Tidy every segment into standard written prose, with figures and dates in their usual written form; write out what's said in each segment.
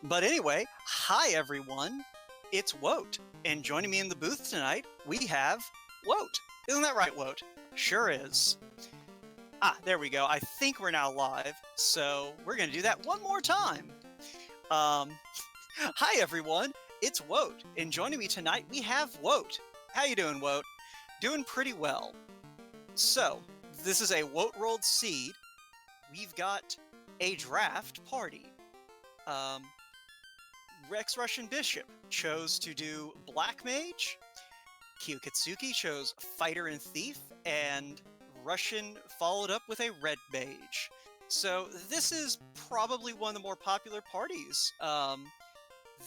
But anyway, hi everyone, it's Woat, and joining me in the booth tonight, we have Woat. Isn't that right, Woat? Sure is. There we go. I think we're now live, so we're going to do that one more time. Hi everyone, it's Woat, and joining me tonight, we have Woat. How you doing, Woat? Doing pretty well. So, this is a Woat Rolled Seed. We've got a draft party. xRussianBishop chose to do Black Mage, Kyuketsuki chose Fighter and Thief, and Russian followed up with a Red Mage. So this is probably one of the more popular parties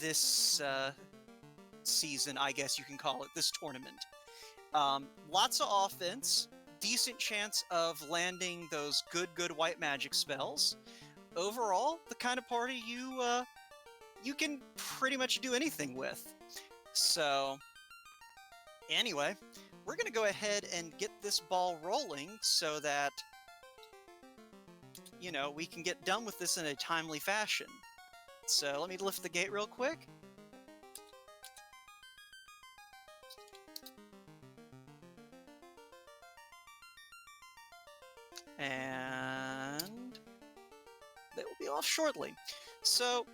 this season, I guess you can call it, this tournament. Lots of offense, decent chance of landing those good white magic spells. Overall, the kind of party you can pretty much do anything with. So, anyway, we're going to go ahead and get this ball rolling so that, you know, we can get done with this in a timely fashion. So, let me lift the gate real quick. And they will be off shortly. So,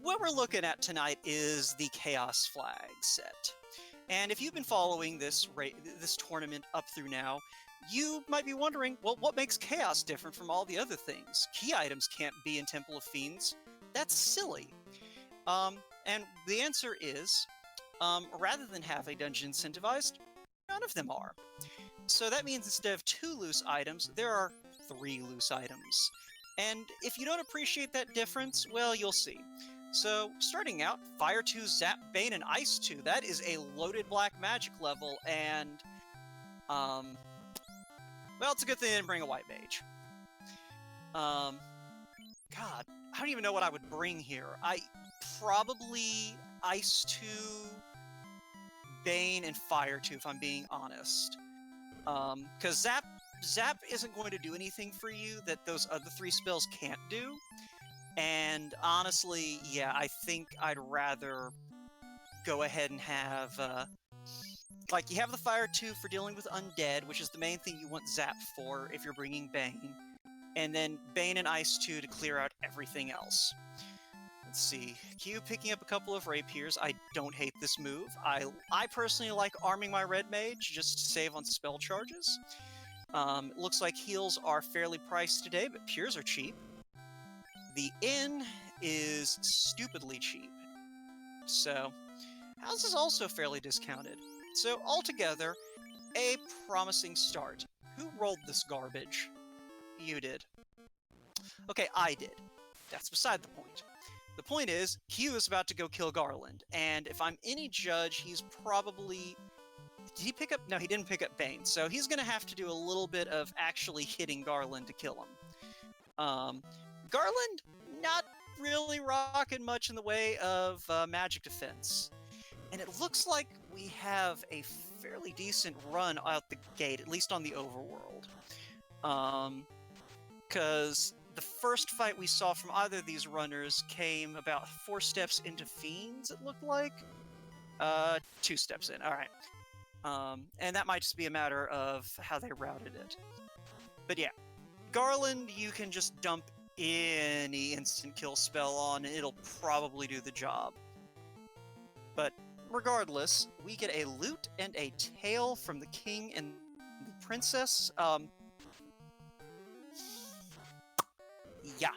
what we're looking at tonight is the Chaos Flag set. And if you've been following this tournament up through now, you might be wondering, well, what makes Chaos different from all the other things? Key items can't be in Temple of Fiends. That's silly. And the answer is, rather than have a dungeon incentivized, none of them are. So that means instead of 2 loose items, there are 3 loose items. And if you don't appreciate that difference, well, you'll see. So, starting out, Fire 2, Zap, Bane, and Ice 2. That is a loaded black magic level, and, well, it's a good thing they didn't bring a white mage. God, I don't even know what I would bring here. Probably Ice 2, Bane, and Fire 2, if I'm being honest. Because Zap isn't going to do anything for you that those other 3 spells can't do. And honestly, yeah, I think I'd rather go ahead and have, like, you have the Fire 2 for dealing with undead, which is the main thing you want Zap for if you're bringing Bane. And then Bane and Ice 2 to clear out everything else. Let's see, Q picking up a couple of rapiers. I don't hate this move. I personally like arming my Red Mage just to save on spell charges. It looks like heals are fairly priced today, but pures are cheap. The inn is stupidly cheap. So, house is also fairly discounted. So, altogether, a promising start. Who rolled this garbage? You did. Okay, I did. That's beside the point. The point is, Q is about to go kill Garland, and if I'm any judge, he's probably... Did he pick up... No, he didn't pick up Bane, so he's gonna have to do a little bit of actually hitting Garland to kill him. Garland, not really rocking much in the way of magic defense. And it looks like we have a fairly decent run out the gate, at least on the overworld. Because the first fight we saw from either of these runners came about 4 steps into Fiends, it looked like. 2 steps in, alright. And that might just be a matter of how they routed it. But yeah, Garland, you can just dump any instant kill spell on, and it'll probably do the job. But regardless, we get a loot and a tail from the king and the princess. Yeah.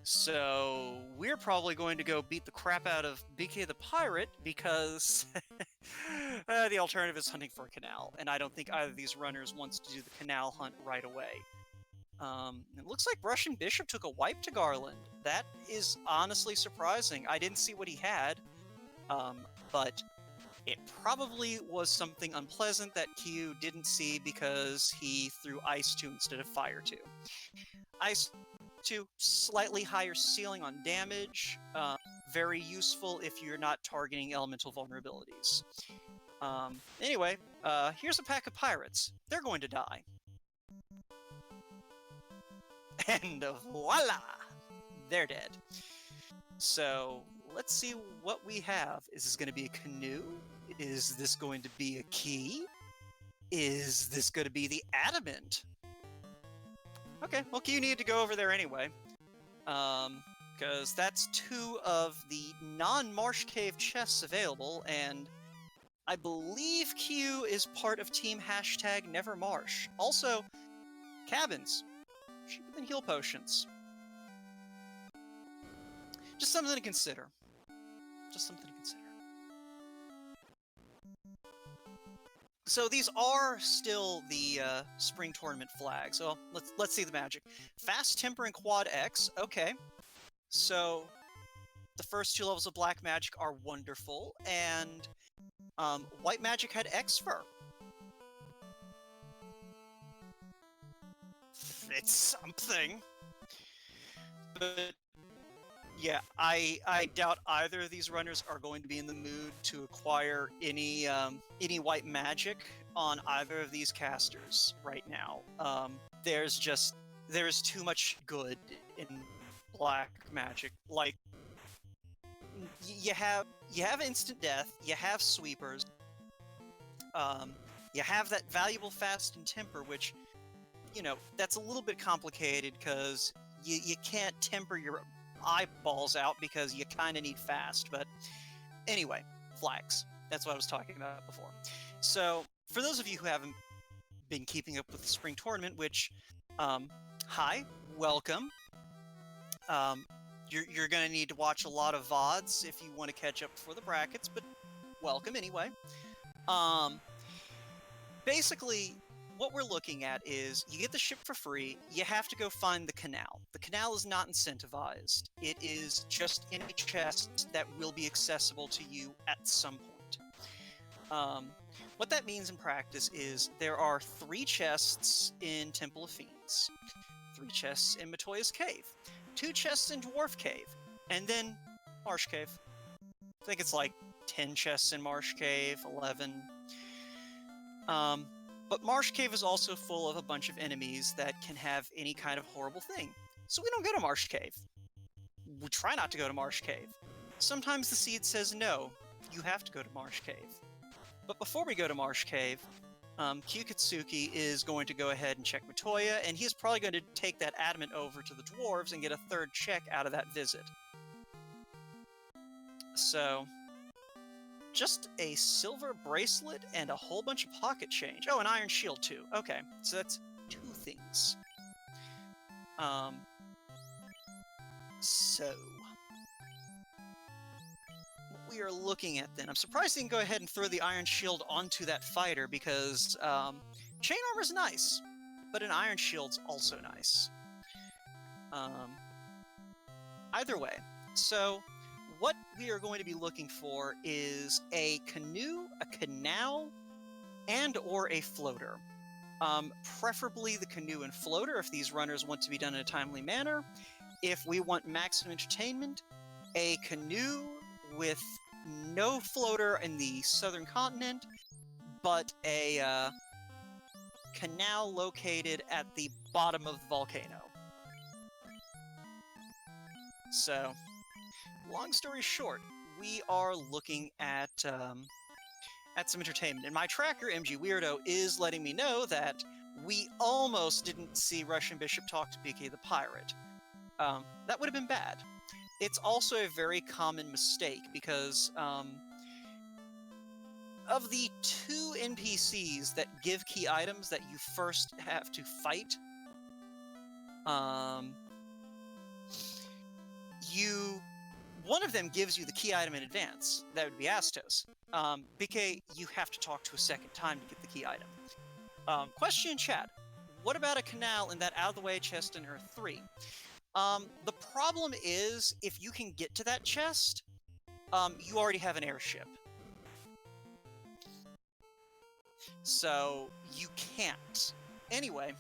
So we're probably going to go beat the crap out of BK the Pirate because the alternative is hunting for a canal, and I don't think either of these runners wants to do the canal hunt right away. It looks like Russian Bishop took a wipe to Garland. That is honestly surprising. I didn't see what he had, but it probably was something unpleasant that Q didn't see because he threw Ice 2 instead of Fire 2. Ice 2, slightly higher ceiling on damage, very useful if you're not targeting elemental vulnerabilities. Anyway, here's a pack of pirates. They're going to die. And voila! They're dead. So let's see what we have. Is this going to be a canoe? Is this going to be a key? Is this going to be the adamant? Okay, well, you need to go over there anyway. Because that's 2 of the non-Marsh Cave chests available, and I believe Q is part of Team #NeverMarsh. Also, cabins. Cheaper than heal potions. Just something to consider. Just something to consider. So these are still the spring tournament flags. So let's see the magic. Fast Temper and Quad X. Okay. So the first 2 levels of black magic are wonderful, and white magic had X Fur. It's something. But yeah, I doubt either of these runners are going to be in the mood to acquire any white magic on either of these casters right now. There's too much good in black magic. Like, you have instant death, you have sweepers, you have that valuable fast and temper, which, you know, that's a little bit complicated because you can't temper your eyeballs out because you kind of need fast. But anyway, flags. That's what I was talking about before. So for those of you who haven't been keeping up with the spring tournament, which, hi, welcome. You're going to need to watch a lot of VODs if you want to catch up before the brackets, but welcome anyway. Basically, what we're looking at is you get the ship for free, you have to go find the canal. The canal is not incentivized. It is just in a chest that will be accessible to you at some point. What that means in practice is there are 3 chests in Temple of Fiends, 3 chests in Matoya's Cave, 2 chests in Dwarf Cave, and then Marsh Cave. I think it's like 10 chests in Marsh Cave, 11. But Marsh Cave is also full of a bunch of enemies that can have any kind of horrible thing. So we don't go to Marsh Cave. We try not to go to Marsh Cave. Sometimes the seed says no, you have to go to Marsh Cave. But before we go to Marsh Cave, Kyuketsuki is going to go ahead and check Matoya, and he's probably going to take that adamant over to the dwarves and get a 3rd check out of that visit. So, just a silver bracelet and a whole bunch of pocket change. Oh, an iron shield too. Okay, so that's 2 things. So what we are looking at then, I'm surprised they can go ahead and throw the iron shield onto that fighter because chain armor's nice, but an iron shield's also nice. Either way, so what we are going to be looking for is a canoe, a canal, and or a floater. Preferably the canoe and floater if these runners want to be done in a timely manner. If we want maximum entertainment, a canoe with no floater in the southern continent, but a canal located at the bottom of the volcano. So, long story short, we are looking at some entertainment. And my tracker, MG Weirdo, is letting me know that we almost didn't see RussianBishop talk to BK the Pirate. That would have been bad. It's also a very common mistake because of the 2 NPCs that give key items that you first have to fight, one of them gives you the key item in advance. That would be Astos. BK, you have to talk to a second time to get the key item. Question in chat. What about a canal in that out-of-the-way chest in Earth 3? The problem is, if you can get to that chest, you already have an airship. So, you can't. Anyway,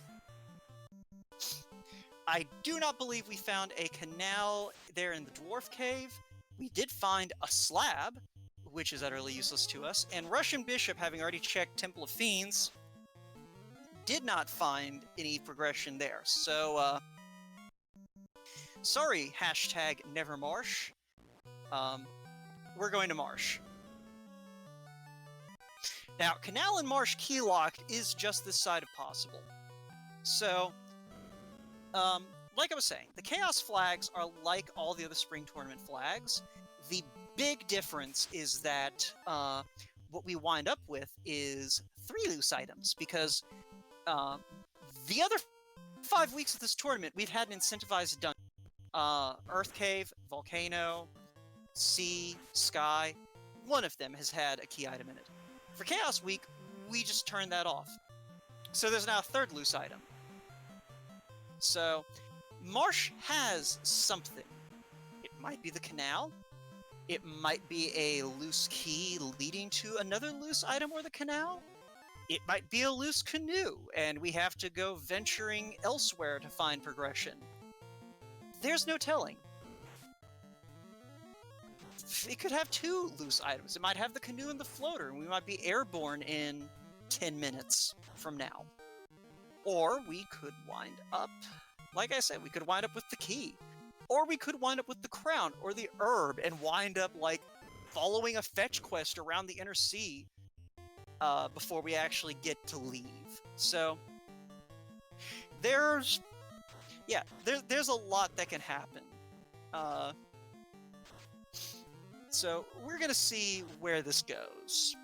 I do not believe we found a canal there in the Dwarf Cave. We did find a slab, which is utterly useless to us, and RussianBishop, having already checked Temple of Fiends, did not find any progression there. So, sorry, #NeverMarsh. we're going to Marsh. Now, Canal and Marsh key-locked is just this side of possible. So, like I was saying, the Chaos flags are like all the other Spring Tournament flags. The big difference is that what we wind up with is 3 loose items, because the other 5 weeks of this tournament, we've had an incentivized dungeon. Earth Cave, Volcano, Sea, Sky, one of them has had a key item in it. For Chaos Week, we just turned that off. So there's now a 3rd loose item. So, Marsh has something. It might be the canal. It might be a loose key leading to another loose item or the canal. It might be a loose canoe, and we have to go venturing elsewhere to find progression. There's no telling. It could have 2 loose items. It might have the canoe and the floater, and we might be airborne in 10 minutes from now. Or we could wind up, like I said, we could wind up with the key. Or we could wind up with the crown or the herb and wind up, like, following a fetch quest around the inner sea before we actually get to leave. So, there's a lot that can happen. So, we're gonna see where this goes.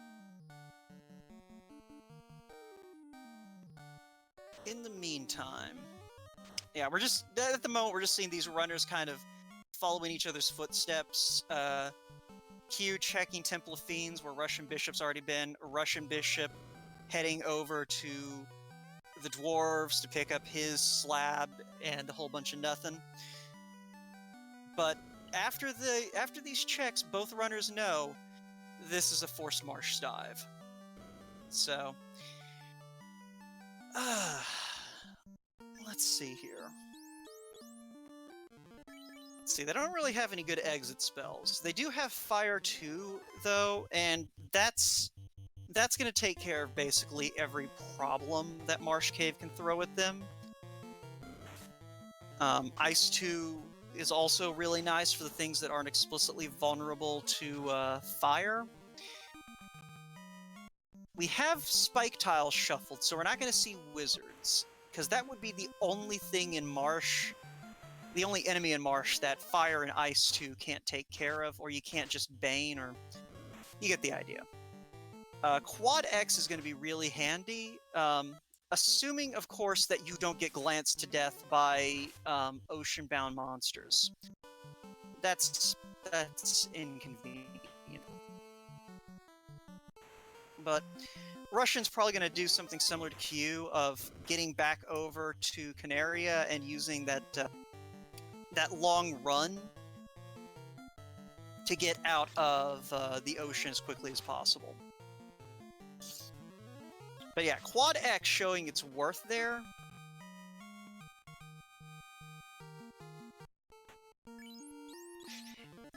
In the meantime, yeah, at the moment, we're just seeing these runners kind of following each other's footsteps. Q checking Temple of Fiends, where Russian Bishop's already been. Russian Bishop heading over to the Dwarves to pick up his slab and a whole bunch of nothing. But after these checks, both runners know this is a forced marsh dive. So, let's see here. Let's see, they don't really have any good exit spells. They do have Fire 2, though, and that's going to take care of basically every problem that Marsh Cave can throw at them. Ice 2 is also really nice for the things that aren't explicitly vulnerable to fire. We have Spike Tiles shuffled, so we're not going to see Wizards, because that would be the only thing in Marsh, the only enemy in Marsh that Fire and Ice 2 can't take care of, or you can't just Bane, or... you get the idea. Quad X is going to be really handy, assuming, of course, that you don't get glanced to death by ocean-bound monsters. That's inconvenient. But Russian's probably going to do something similar to Q, of getting back over to Canaria and using that long run to get out of the ocean as quickly as possible. But yeah, Quad X showing its worth there.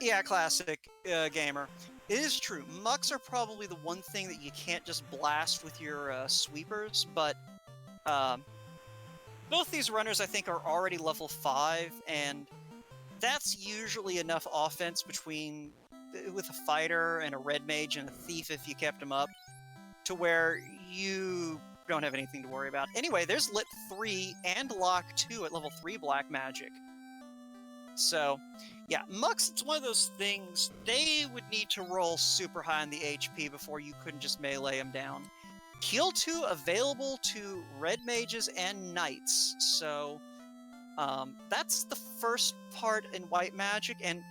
Yeah, classic gamer. It is true. Mucks are probably the one thing that you can't just blast with your sweepers, but both these runners, I think, are already level 5, and that's usually enough offense with a fighter and a red mage and a thief if you kept them up, to where you don't have anything to worry about. Anyway, there's Lit 3 and Lock 2 at level 3 black magic. So, yeah, Mucks, it's one of those things, they would need to roll super high on the HP before you couldn't just melee them down. Heal 2 available to red mages and knights, so that's the first part in white magic, and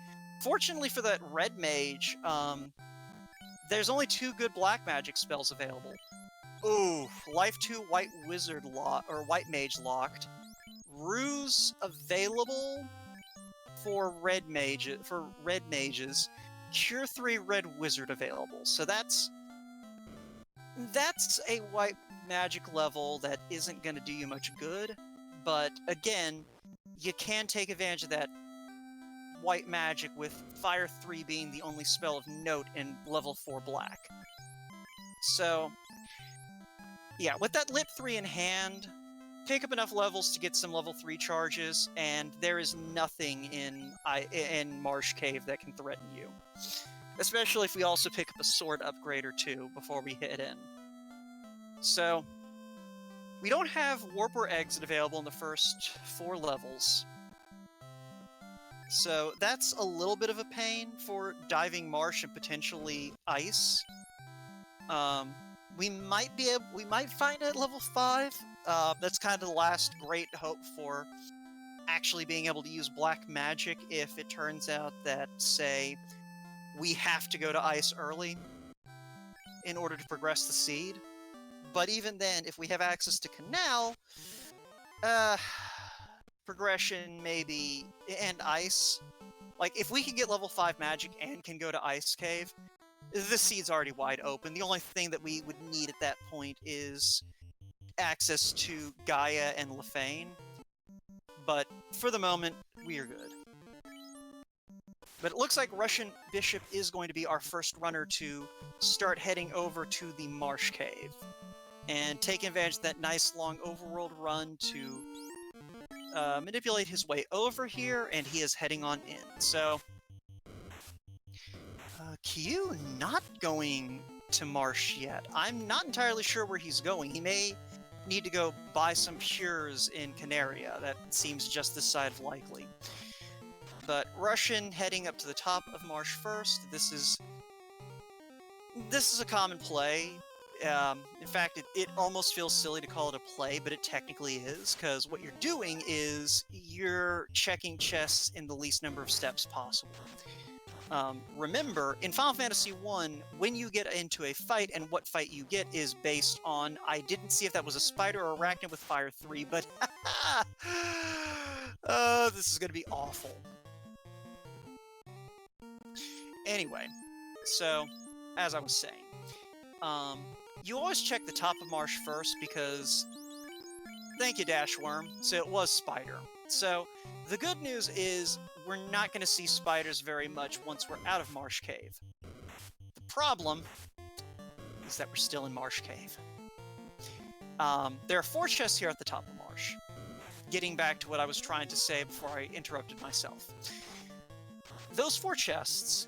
fortunately for that red mage, there's only 2 good black magic spells available. Ooh, Life 2 White Wizard or White Mage locked. Ruse available for red mages. Cure 3 Red Wizard available. So that's a white magic level that isn't going to do you much good, but again, you can take advantage of that white magic with Fire 3 being the only spell of note in level 4 black. So, yeah, with that Lit 3 in hand, pick up enough levels to get some level 3 charges, and there is nothing in Marsh Cave that can threaten you. Especially if we also pick up a sword upgrade or two before we hit in. So, we don't have Warp or Exit available in the first 4 levels. So that's a little bit of a pain for Diving Marsh and potentially Ice. We might find it at level 5. That's kind of the last great hope for actually being able to use black magic if it turns out that, say, we have to go to Ice early in order to progress the seed. But even then, if we have access to Canal, progression maybe, and Ice, like, if we can get level 5 magic and can go to Ice Cave, the seed's already wide open. The only thing that we would need at that point is access to Gaia and Lefane. But for the moment, we are good. But it looks like Russian Bishop is going to be our first runner to start heading over to the Marsh Cave and take advantage of that nice long overworld run to manipulate his way over here, and he is heading on in. So, Kyu not going to Marsh yet. I'm not entirely sure where he's going. He may need to go buy some Pures in Canaria. That seems just this side of likely. But Russian heading up to the top of Marsh first. This is a common play. In fact, it almost feels silly to call it a play, but it technically is, because what you're doing is you're checking chests in the least number of steps possible. Remember, in Final Fantasy I, when you get into a fight and what fight you get is based on, I didn't see if that was a spider or arachnid with Fire 3, but this is going to be awful. Anyway, so, as I was saying, you always check the top of Marsh first because, thank you, Dashworm, so it was Spider. So, the good news is we're not going to see spiders very much once we're out of Marsh Cave. The problem is that we're still in Marsh Cave. There are 4 chests here at the top of Marsh. Getting back to what I was trying to say before I interrupted myself. Those 4 chests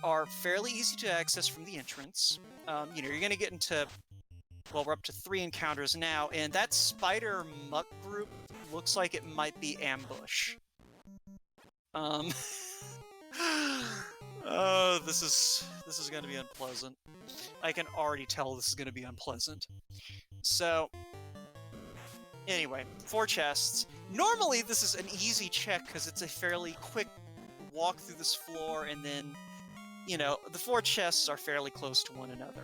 are fairly easy to access from the entrance. You're going to get into, well, we're up to 3 encounters now, and that spider muck group looks like it might be ambush. Oh, this is going to be unpleasant. I can already tell this is going to be unpleasant. So, anyway, 4 chests. Normally, this is an easy check because it's a fairly quick walk through this floor, and then, you know, the 4 chests are fairly close to one another.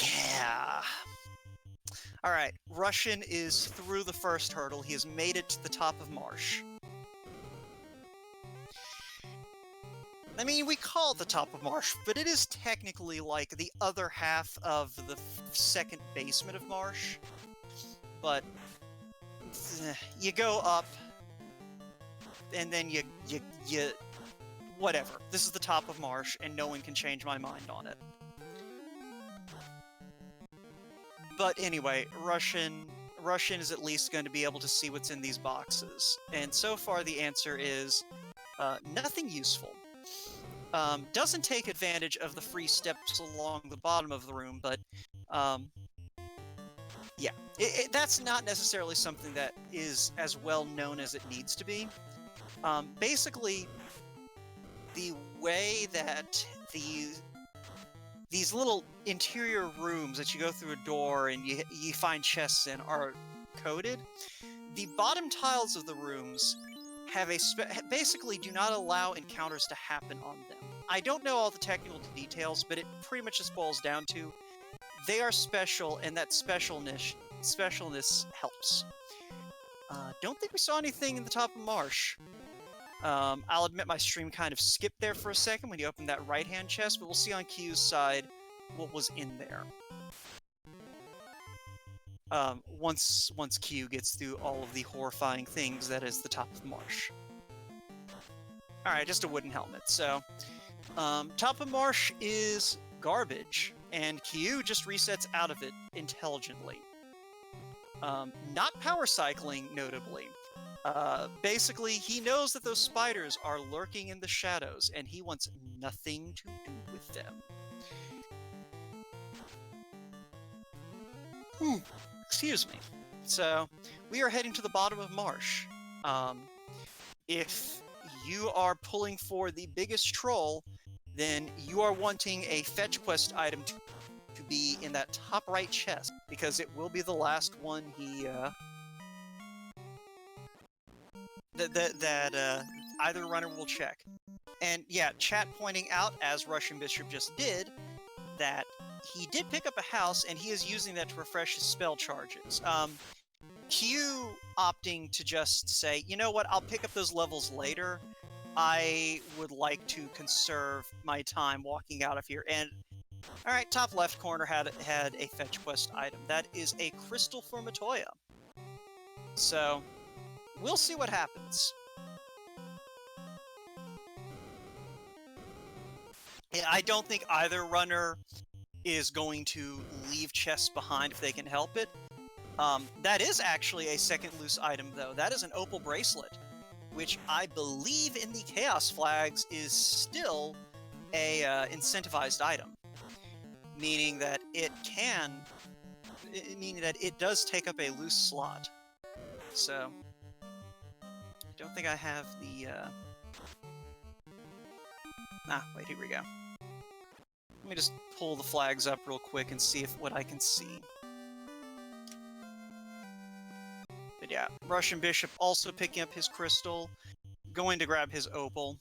Yeah. Alright, Russian is through the first hurdle. He has made it to the top of Marsh. I mean, we call it the top of Marsh, but it is technically like the other half of the second basement of Marsh. But you go up, and then you whatever. This is the top of Marsh, and no one can change my mind on it. But anyway, Russian is at least going to be able to see what's in these boxes. And so far the answer is nothing useful. Doesn't take advantage of the free steps along the bottom of the room, but yeah, that's not necessarily something that is as well known as it needs to be. Basically, the way that these little interior rooms that you go through a door and you find chests in are coded. The bottom tiles of the rooms have basically do not allow encounters to happen on them. I don't know all the technical details, but it pretty much just boils down to they are special, and that specialness helps. Don't think we saw anything in the top of Marsh. I'll admit my stream kind of skipped there for a second when you opened that right-hand chest, but we'll see on Kyu's side what was in there. Once Kyu gets through all of the horrifying things that is the top of Marsh. Alright, just a wooden helmet. So, top of Marsh is garbage, and Kyu just resets out of it intelligently. Not power cycling, notably. Basically, he knows that those spiders are lurking in the shadows, and he wants nothing to do with them. Excuse me. So, we are heading to the bottom of Marsh. If you are pulling for the biggest troll, then you are wanting a fetch quest item to be in that top right chest, because it will be the last one he that either runner will check. And yeah, chat pointing out, as XRussianBishop just did, that he did pick up a house and he is using that to refresh his spell charges. Q opting to just say, you know what, I'll pick up those levels later. I would like to conserve my time walking out of here. And alright, top left corner had a fetch quest item. That is a crystal for Matoya. So, we'll see what happens. I don't think either runner is going to leave chests behind if they can help it. That is actually a second loose item, though. That is an opal bracelet, which I believe in the Chaos Flags is still a incentivized item, meaning that it does take up a loose slot. So, I don't think I have the. Wait, here we go. Let me just pull the flags up real quick and see what I can see. But yeah, XRussianBishop also picking up his crystal, going to grab his opal.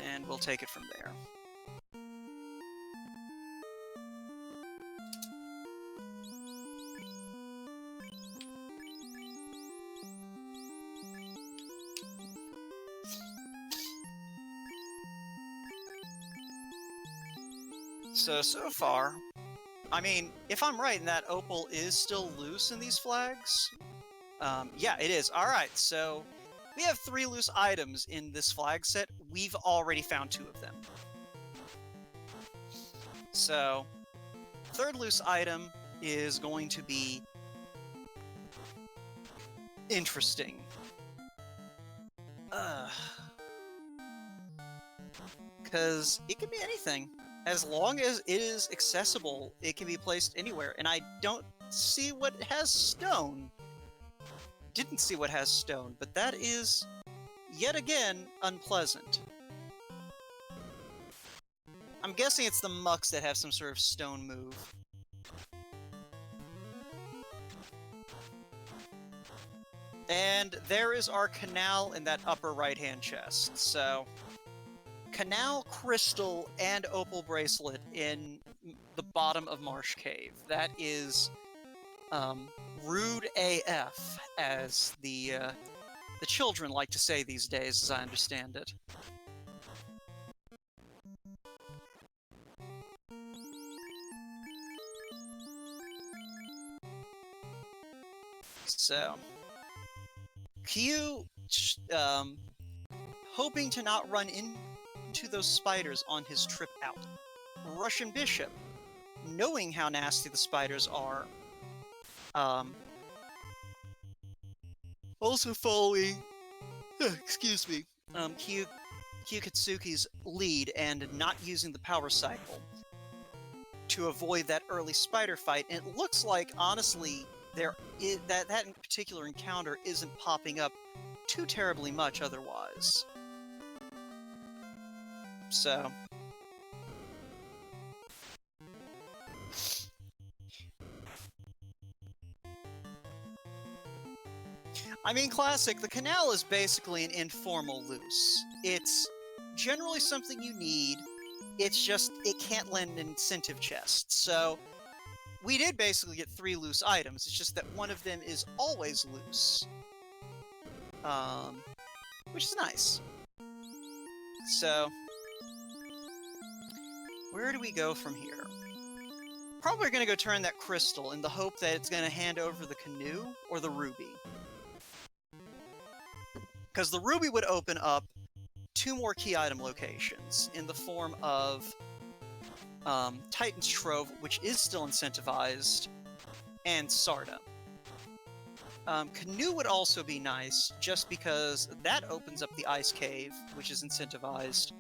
And we'll take it from there. So far, I mean, if I'm right and that opal is still loose in these flags, yeah, it is. Alright, so we have 3 loose items in this flag set. We've already found 2 of them. So, third loose item is going to be interesting. Because it could be anything. As long as it is accessible, it can be placed anywhere. And I don't see what has stone. Didn't see what has stone, but that is, yet again, unpleasant. I'm guessing it's the mucks that have some sort of stone move. And there is our canal in that upper right-hand chest, so... Canal, crystal, and opal bracelet in the bottom of Marsh Cave. That is rude AF, as the children like to say these days, as I understand it. So, Q, hoping to not run into those spiders on his trip out. XRussianBishop, knowing how nasty the spiders are, also following, excuse me, Kyuketsuki's lead and not using the power cycle to avoid that early spider fight. And it looks like, honestly, that particular encounter isn't popping up too terribly much otherwise. So... I mean, classic, the canal is basically an informal loose. It's generally something you need, it's just, it can't lend an incentive chest. So, we did basically get 3 loose items, it's just that one of them is always loose. Which is nice. So, where do we go from here? Probably gonna go turn that crystal in the hope that it's gonna hand over the canoe or the ruby. Because the ruby would open up 2 more key item locations in the form of Titan's Trove, which is still incentivized, and Sarda. Canoe would also be nice, just because that opens up the Ice Cave, which is incentivized,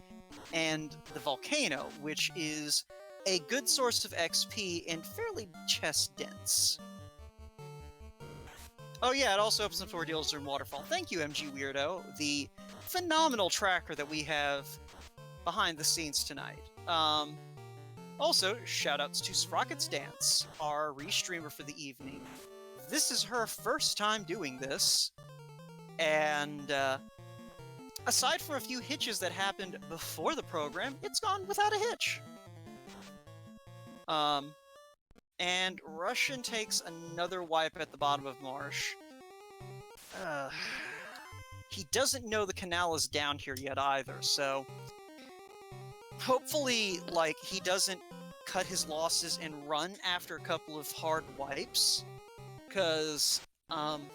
and the Volcano, which is a good source of XP and fairly chest-dense. Oh yeah, it also opens up for deals during Waterfall. Thank you, MG Weirdo, the phenomenal tracker that we have behind the scenes tonight. Also, shoutouts to Sprockets Dance, our restreamer for the evening. This is her first time doing this, and aside from a few hitches that happened before the program, it's gone without a hitch. And Russian takes another wipe at the bottom of Marsh. He doesn't know the canal is down here yet either, so hopefully, like, he doesn't cut his losses and run after a couple of hard wipes, because I'm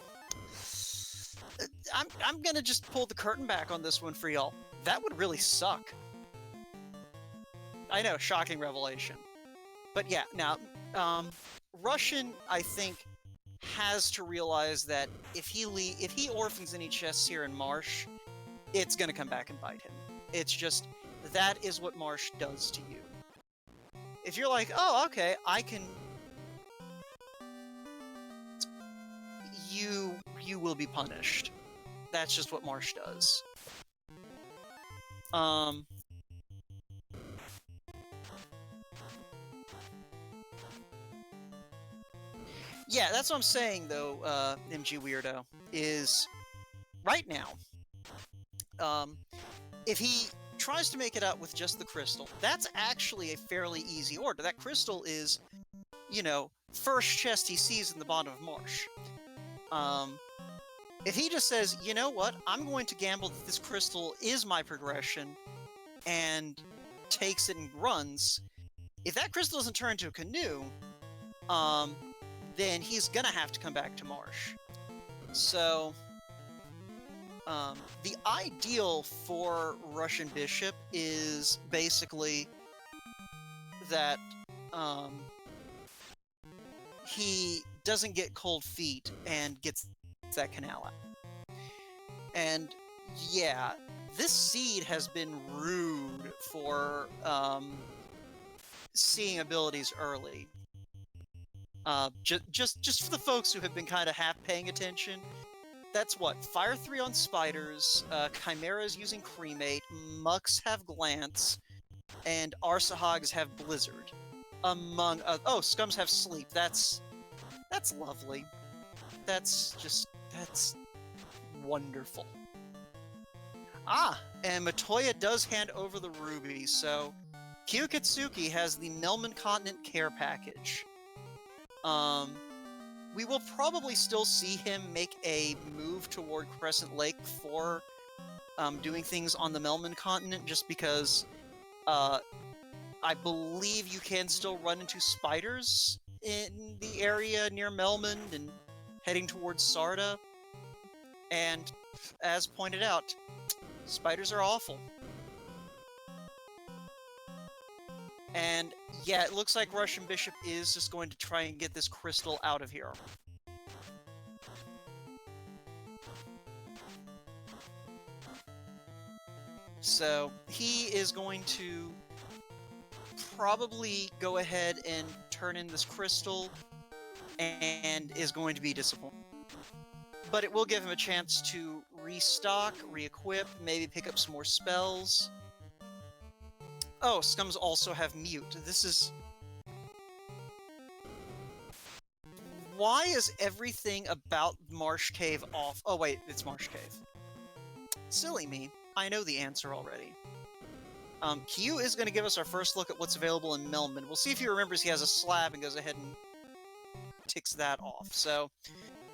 gonna just pull the curtain back on this one for y'all. That would really suck. I know, shocking revelation. But yeah, now, Russian, I think, has to realize that if he orphans any chests here in Marsh, it's gonna come back and bite him. It's just, that is what Marsh does to you. If you're like, oh, okay, I can... You will be punished. That's just what Marsh does. Yeah, that's what I'm saying, though, MG Weirdo, is right now, if he tries to make it out with just the crystal, that's actually a fairly easy order. That crystal is, you know, first chest he sees in the bottom of Marsh. If he just says, you know what, I'm going to gamble that this crystal is my progression, and takes it and runs, if that crystal doesn't turn into a canoe, then he's gonna have to come back to Marsh. So, the ideal for Russian Bishop is basically that, he doesn't get cold feet and gets that canal out. And, yeah, this seed has been rude for, seeing abilities early. Just for the folks who have been kind of half paying attention, that's what? Fire 3 on Spiders, Chimeras using Cremate, Mucks have Glance, and Arsahogs have Blizzard. Among oh, Scums have Sleep. That's lovely. That's wonderful. Ah, and Matoya does hand over the ruby, so Kyuketsuki has the Melman Continent Care Package. We will probably still see him make a move toward Crescent Lake before doing things on the Melman Continent, just because I believe you can still run into spiders in the area near Melman and heading towards Sarda. And, as pointed out, spiders are awful. And, yeah, it looks like Russian Bishop is just going to try and get this crystal out of here. So, he is going to probably go ahead and turn in this crystal, and is going to be disappointed. But it will give him a chance to restock, re-equip, maybe pick up some more spells. Oh, Scums also have Mute. This is... Why is everything about Marsh Cave off? Oh wait, it's Marsh Cave. Silly me. I know the answer already. Q is going to give us our first look at what's available in Melman. We'll see if he remembers he has a slab and goes ahead and ticks that off. So,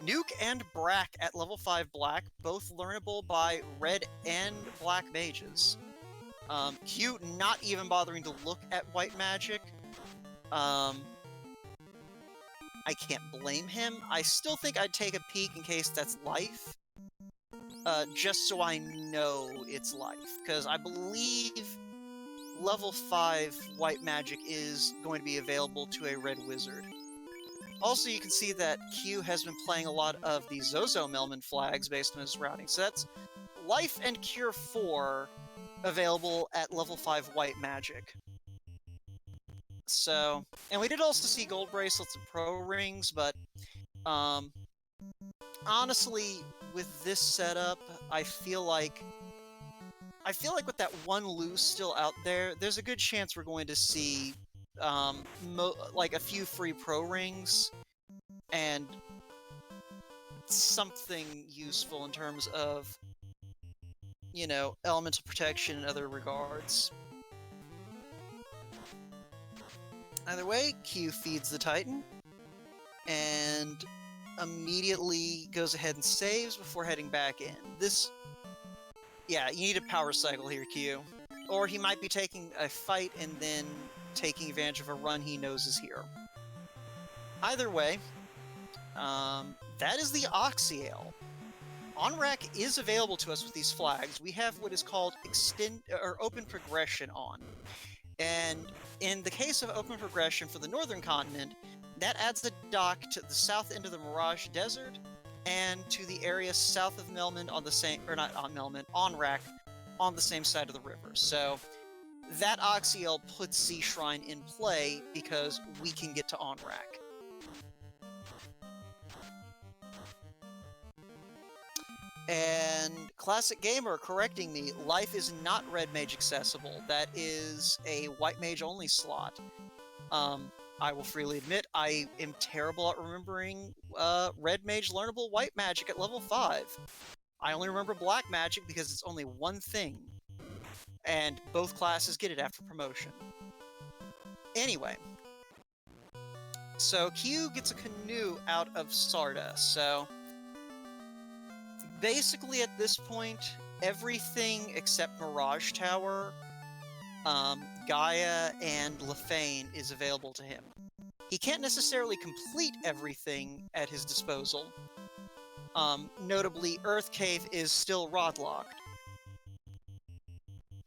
Nuke and Brack at level 5 Black, both learnable by Red and Black Mages. Q not even bothering to look at White Magic. I can't blame him. I still think I'd take a peek in case that's life. just so I know its life, because I believe level 5 white magic is going to be available to a red wizard. Also, you can see that Q has been playing a lot of the Zozo Melman flags based on his routing. So that's Life and Cure 4 available at level 5 white magic. So, and we did also see gold bracelets and pro rings, but honestly, with this setup, I feel like with that one loose still out there, there's a good chance we're going to see like a few free pro rings and something useful in terms of, you know, elemental protection in other regards. Either way, Q feeds the Titan and immediately goes ahead and saves before heading back in. Yeah, you need a power cycle here, Q. Or he might be taking a fight and then taking advantage of a run he knows is here. Either way, that is the Oxyale. On-rack is available to us with these flags. We have what is called open progression on. And in the case of open progression for the northern continent, that adds the dock to the south end of the Mirage Desert and to the area south of Melman on the same, or not on Melman, on Rack, on the same side of the river. So that Oxyale puts Sea Shrine in play because we can get to on Rack. And Classic Gamer correcting me, Life is not Red Mage accessible. That is a White Mage only slot. I will freely admit I am terrible at remembering Red Mage learnable White Magic at level 5. I only remember Black Magic because it's only one thing. And both classes get it after promotion. Anyway. So Q gets a canoe out of Sarda, so basically at this point, everything except Mirage Tower, Gaia, and Lefane is available to him. He can't necessarily complete everything at his disposal. Notably, Earth Cave is still rod-locked.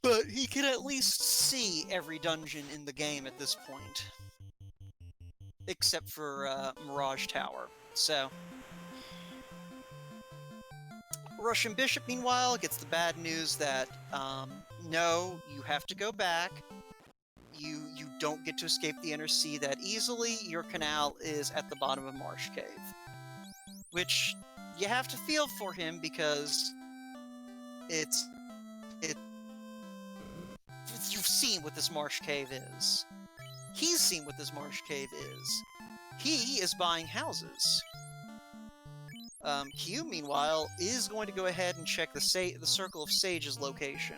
But he can at least see every dungeon in the game at this point. Except for Mirage Tower. So Russian Bishop, meanwhile, gets the bad news that, no, you have to go back. You don't get to escape the Inner Sea that easily. Your canal is at the bottom of Marsh Cave. Which, you have to feel for him because you've seen what this Marsh Cave is. He's seen what this Marsh Cave is. He is buying houses. Q, meanwhile, is going to go ahead and check the Circle of Sage's location.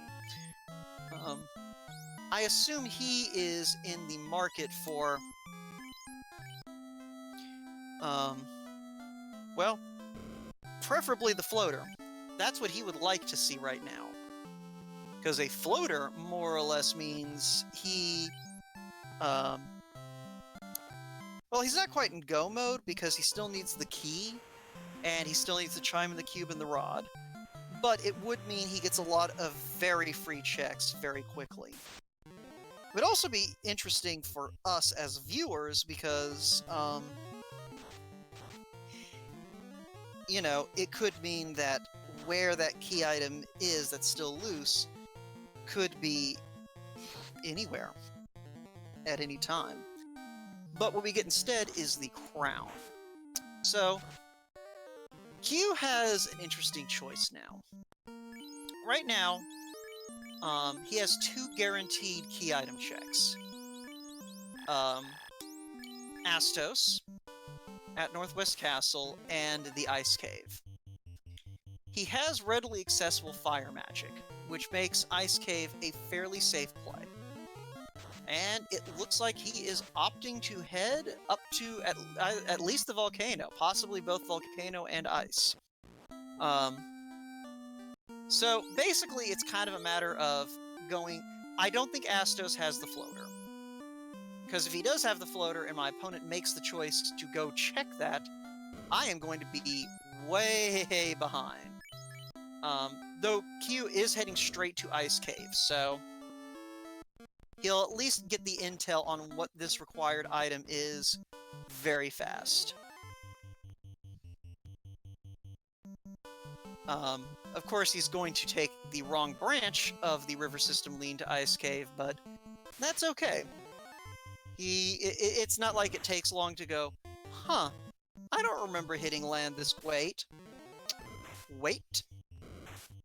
I assume he is in the market for, well, preferably the floater. That's what he would like to see right now. Because a floater, more or less, means he, well, he's not quite in go mode because he still needs the key, and he still needs the chime and the cube and the rod. But it would mean he gets a lot of very free checks very quickly. It would also be interesting for us as viewers because, you know, it could mean that where that key item is that's still loose could be anywhere at any time. But what we get instead is the crown. So Q has an interesting choice now. Right now, he has 2 guaranteed key item checks. Astos at Northwest Castle and the Ice Cave. He has readily accessible fire magic, which makes Ice Cave a fairly safe play. And it looks like he is opting to head up to at least the volcano, possibly both volcano and ice. So basically it's kind of a matter of going... I don't think Astos has the floater. Because if he does have the floater and my opponent makes the choice to go check that, I am going to be way behind. Though Q is heading straight to Ice Cave, so he'll at least get the intel on what this required item is very fast. Of course, he's going to take the wrong branch of the river system leading to Ice Cave, but that's okay. It's not like it takes long to go, huh, I don't remember hitting land this way. Wait.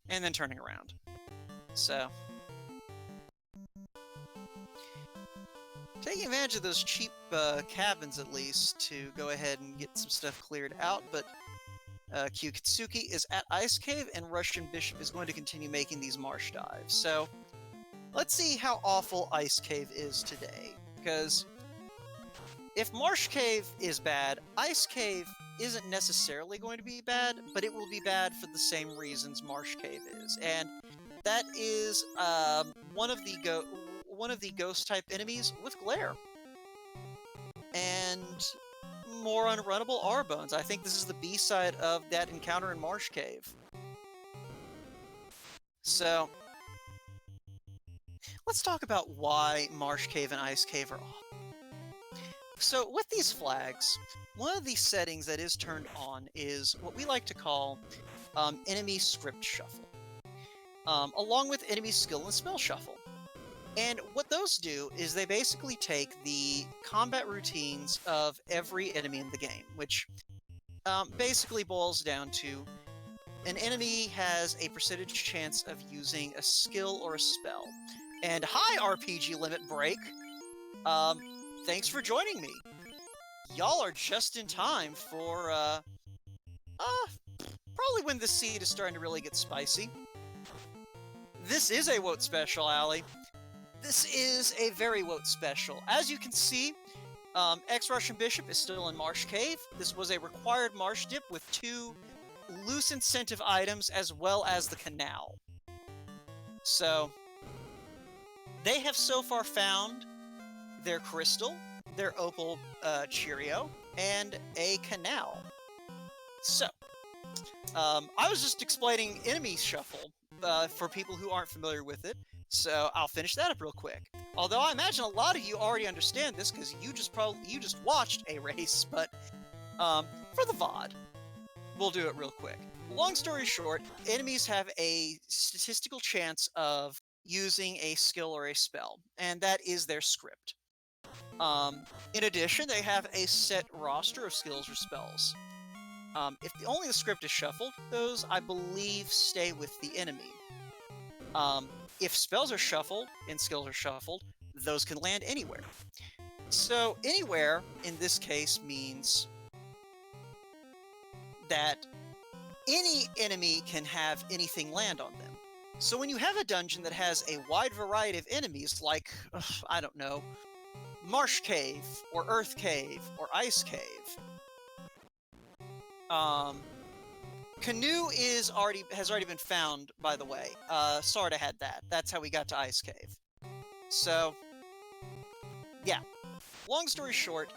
And then turning around. So, taking advantage of those cheap cabins, at least, to go ahead and get some stuff cleared out, but Kyuketsuki is at Ice Cave, and XRussianBishop is going to continue making these marsh dives. So, let's see how awful Ice Cave is today, because if Marsh Cave is bad, Ice Cave isn't necessarily going to be bad, but it will be bad for the same reasons Marsh Cave is, and that is one of the ghost-type enemies with glare. And more unrunnable R-Bones. I think this is the B-side of that encounter in Marsh Cave. So, let's talk about why Marsh Cave and Ice Cave are off. So, with these flags, one of the settings that is turned on is what we like to call enemy script shuffle, along with enemy skill and spell shuffle. And what those do is they basically take the combat routines of every enemy in the game, which basically boils down to an enemy has a percentage chance of using a skill or a spell. And hi, RPG Limit Break! Thanks for joining me. Y'all are just in time for, probably when this seed is starting to really get spicy. This is a WOT special, Allie. This is a very WOT special. As you can see, xRussianBishop is still in Marsh Cave. This was a required marsh dip with 2 loose incentive items as well as the canal. So, they have so far found their crystal, their opal Cheerio, and a canal. So, I was just explaining enemy shuffle for people who aren't familiar with it. So I'll finish that up real quick. Although I imagine a lot of you already understand this because you just watched a race, but for the VOD, we'll do it real quick. Long story short, enemies have a statistical chance of using a skill or a spell, and that is their script. In addition, they have a set roster of skills or spells. If only the script is shuffled, those, I believe, stay with the enemy. If spells are shuffled and skills are shuffled, those can land anywhere. So, anywhere, in this case, means that any enemy can have anything land on them. So when you have a dungeon that has a wide variety of enemies, like, I don't know, Marsh Cave, or Earth Cave, or Ice Cave, Canoe has already been found, by the way. Sarda had that. That's how we got to Ice Cave. So, yeah. Long story short,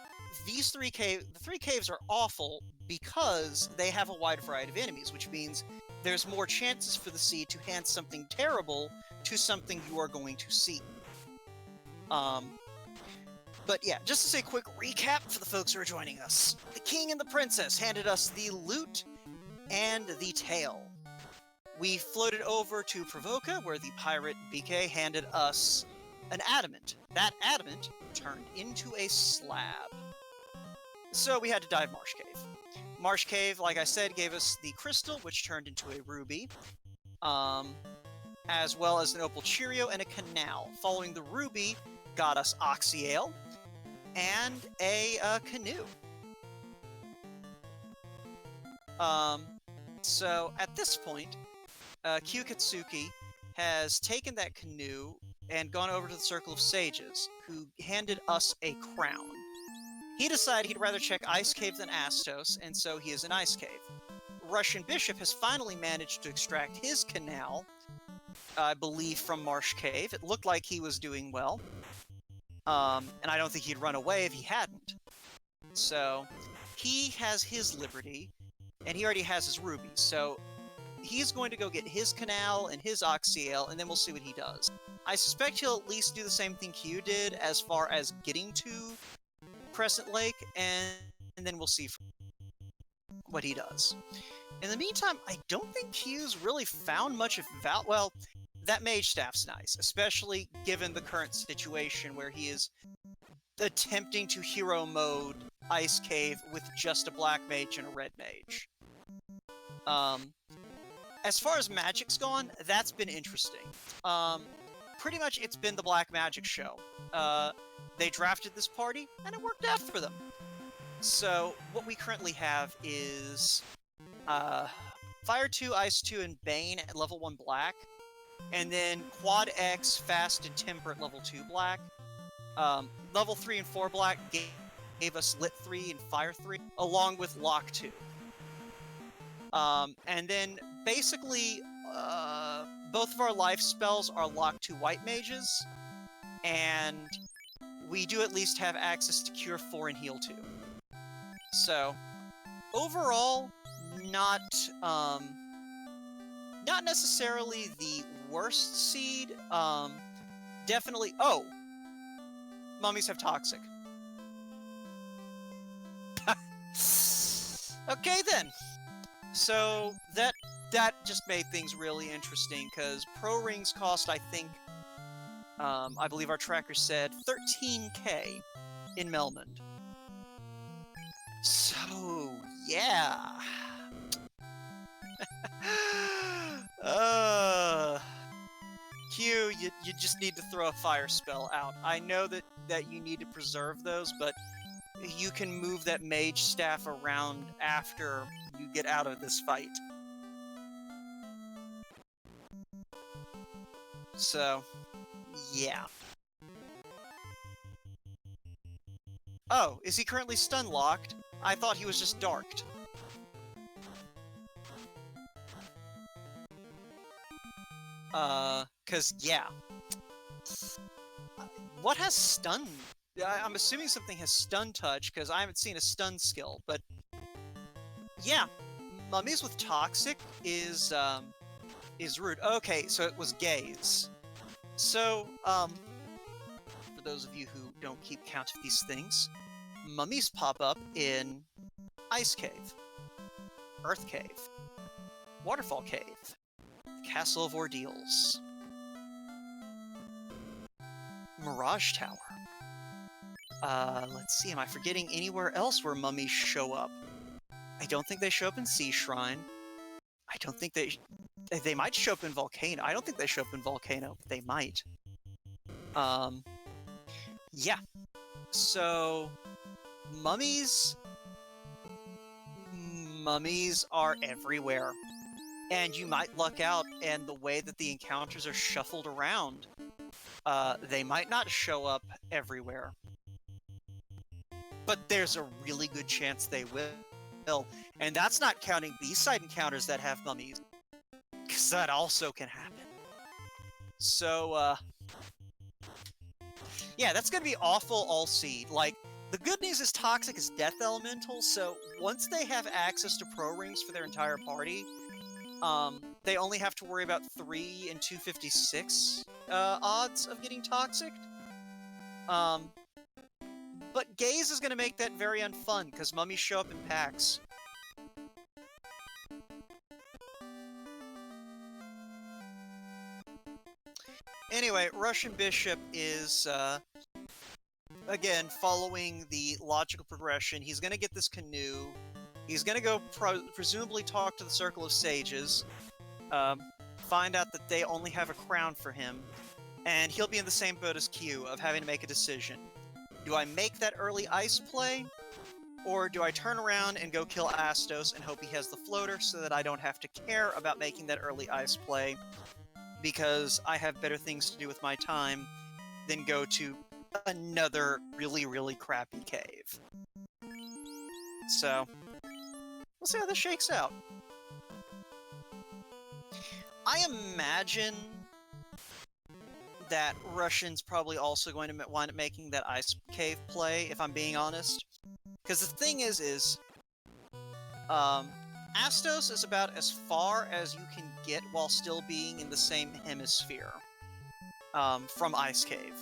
the 3 caves are awful because they have a wide variety of enemies, which means there's more chances for the seed to hand something terrible to something you are going to see. But yeah, just as a quick recap for the folks who are joining us. The king and the princess handed us the loot and the tail. We floated over to Provoca, where the pirate BK handed us an adamant. That adamant turned into a slab. So we had to dive Marsh Cave. Marsh Cave, like I said, gave us the crystal, which turned into a ruby, as well as an opal Cheerio and a canal. Following the ruby got us Oxyale and a canoe. So at this point, Kyuketsuki has taken that canoe and gone over to the Circle of Sages, who handed us a crown. He decided he'd rather check Ice Cave than Astos, and so he is in Ice Cave. XRussianBishop has finally managed to extract his canal, I believe from Marsh Cave. It looked like he was doing well. And I don't think he'd run away if he hadn't. So, he has his liberty, and he already has his rubies. So, he's going to go get his Canal and his Oxyale, and then we'll see what he does. I suspect he'll at least do the same thing Q did as far as getting to Crescent Lake, and then we'll see what he does. In the meantime, I don't think Q's really found much of well, that Mage Staff's nice, especially given the current situation where he is attempting to hero mode Ice Cave with just a Black Mage and a Red Mage. As far as Magic's gone, that's been interesting. Pretty much it's been the Black Magic show. They drafted this party, and it worked out for them. So, what we currently have is Fire 2, Ice 2, and Bane at level 1 Black, and then Quad X, Fast, and Temperate level 2 Black. Level 3 and 4 Black gave us Lit 3 and Fire 3, along with Lock 2. And then, basically, both of our life spells are Lock 2 White Mages, and we do at least have access to Cure 4 and Heal 2. So, overall, not necessarily the worst seed. Definitely. Oh, mummies have Toxic. Okay then. So that just made things really interesting because Pro Rings cost, I think, I believe our tracker said 13k in Melmond. So, yeah. Q, you just need to throw a fire spell out. I know that you need to preserve those, but you can move that mage staff around after you get out of this fight. So, yeah. Oh, is he currently stun locked? I thought he was just darked. Cause yeah. What has stun? I'm assuming something has stun touch, because I haven't seen a stun skill, but yeah. Mummies with Toxic is rude. Okay, so it was Gaze. So, for those of you who don't keep count of these things, mummies pop up in Ice Cave, Earth Cave, Waterfall Cave, Castle of Ordeals, Mirage Tower. Let's see, am I forgetting anywhere else where mummies show up? I don't think they show up in Sea Shrine. I don't think they might show up in Volcano. I don't think they show up in Volcano, but they might. Yeah. So, mummies are everywhere. And you might luck out, and the way that the encounters are shuffled around, they might not show up everywhere. But there's a really good chance they will. And that's not counting B-side encounters that have mummies. Because that also can happen. So, yeah, that's gonna be awful all-seed. Like, the good news is Toxic is Death Elemental, so once they have access to Pro Rings for their entire party, they only have to worry about 3 and 256 odds of getting Toxic. But Gaze is gonna make that very unfun, because mummies show up in packs. Anyway, RussianBishop is, again, following the logical progression. He's gonna get this canoe. He's gonna go presumably talk to the Circle of Sages, find out that they only have a crown for him, and he'll be in the same boat as Q of having to make a decision. Do I make that early ice play, or do I turn around and go kill Astos and hope he has the floater so that I don't have to care about making that early ice play, because I have better things to do with my time than go to another really, really crappy cave. So, we'll see how this shakes out. I imagine that Russian's probably also going to wind up making that ice cave play, if I'm being honest. Because the thing is, Astos is about as far as you can get while still being in the same hemisphere from Ice Cave.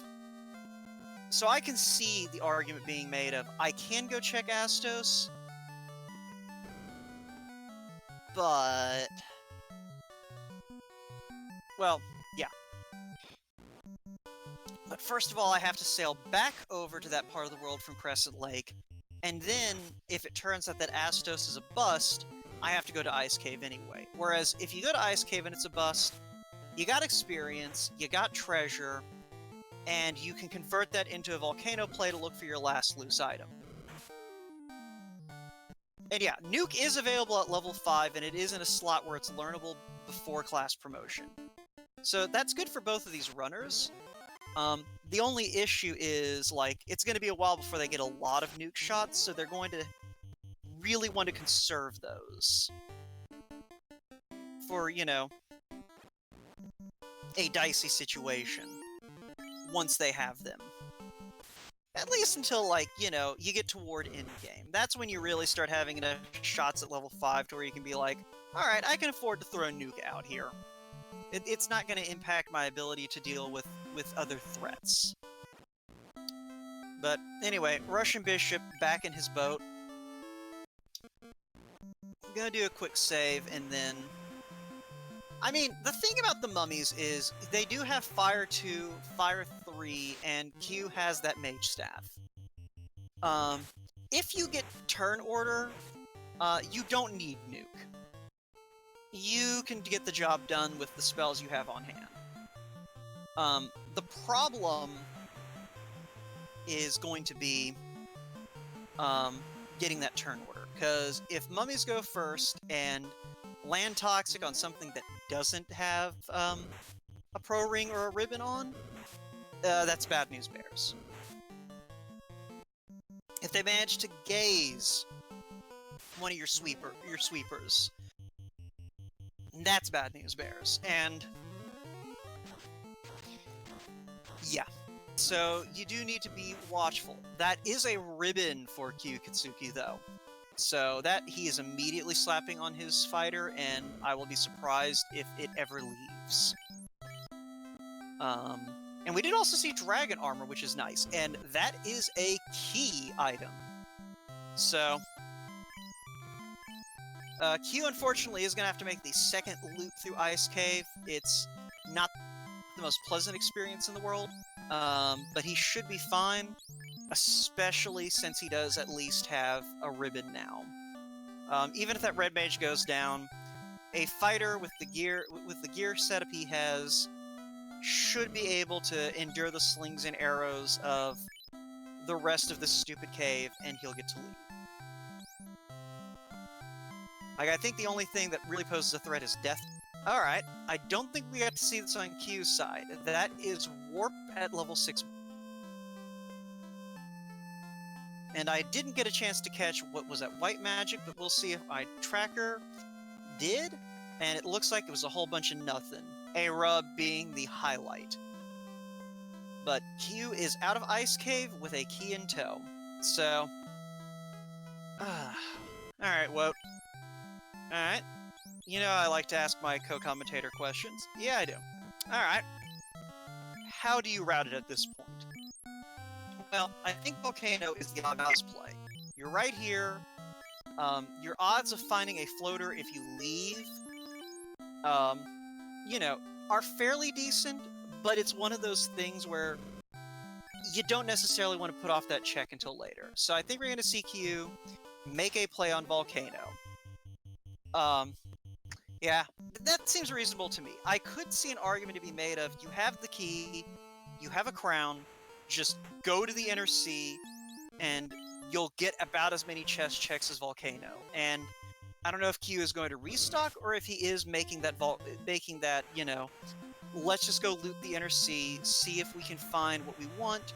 So I can see the argument being made of, I can go check Astos, but... well, yeah. But first of all, I have to sail back over to that part of the world from Crescent Lake, and then, if it turns out that Astos is a bust, I have to go to Ice Cave anyway. Whereas, if you go to Ice Cave and it's a bust, you got experience, you got treasure, and you can convert that into a volcano play to look for your last loose item. And yeah, Nuke is available at level 5, and it is in a slot where it's learnable before class promotion. So that's good for both of these runners. The only issue is, like, it's going to be a while before they get a lot of Nuke shots, so they're going to really want to conserve those for, you know, a dicey situation once they have them. At least until, like, you know, you get toward endgame. That's when you really start having enough shots at level 5 to where you can be like, alright, I can afford to throw Nuke out here. It's not going to impact my ability to deal with other threats. But anyway, Russian Bishop back in his boat. I'm gonna do a quick save, and then... I mean, the thing about the mummies is, they do have Fire 2, Fire 3, and Q has that Mage Staff. If you get Turn Order, you don't need Nuke. You can get the job done with the spells you have on hand. The problem is going to be getting that turn order, because if mummies go first and land toxic on something that doesn't have a pro ring or a ribbon on, that's bad news bears. If they manage to gaze one of your sweepers, that's bad news bears. And yeah, so you do need to be watchful. That is a ribbon for Kyuketsuki, though. So that he is immediately slapping on his fighter, and I will be surprised if it ever leaves. And we did also see dragon armor, which is nice, and that is a key item. So Q, unfortunately, is going to have to make the second loop through Ice Cave. It's not the most pleasant experience in the world, but he should be fine, especially since he does at least have a ribbon now. Even if that red mage goes down, a fighter with the gear setup he has should be able to endure the slings and arrows of the rest of this stupid cave, and he'll get to leave. Like, I think the only thing that really poses a threat is death. Alright, I don't think we got to see this on Q's side. That is Warp at level 6. And I didn't get a chance to catch what was that white magic, but we'll see if my tracker did. And it looks like it was a whole bunch of nothing. A-Rub being the highlight. But Q is out of Ice Cave with a key in tow. So... alright, Wout. Alright. You know I like to ask my co-commentator questions. Yeah, I do. Alright. How do you route it at this point? Well, I think Volcano is the obvious play. You're right here. Your odds of finding a floater if you leave, you know, are fairly decent, but it's one of those things where you don't necessarily want to put off that check until later. So I think we're going to see Q make a play on Volcano. Yeah, that seems reasonable to me. I could see an argument to be made of, you have the key, you have a crown, just go to the Inner Sea, and you'll get about as many chest checks as Volcano. And I don't know if Q is going to restock, or if he is making that, you know, let's just go loot the Inner Sea, see if we can find what we want,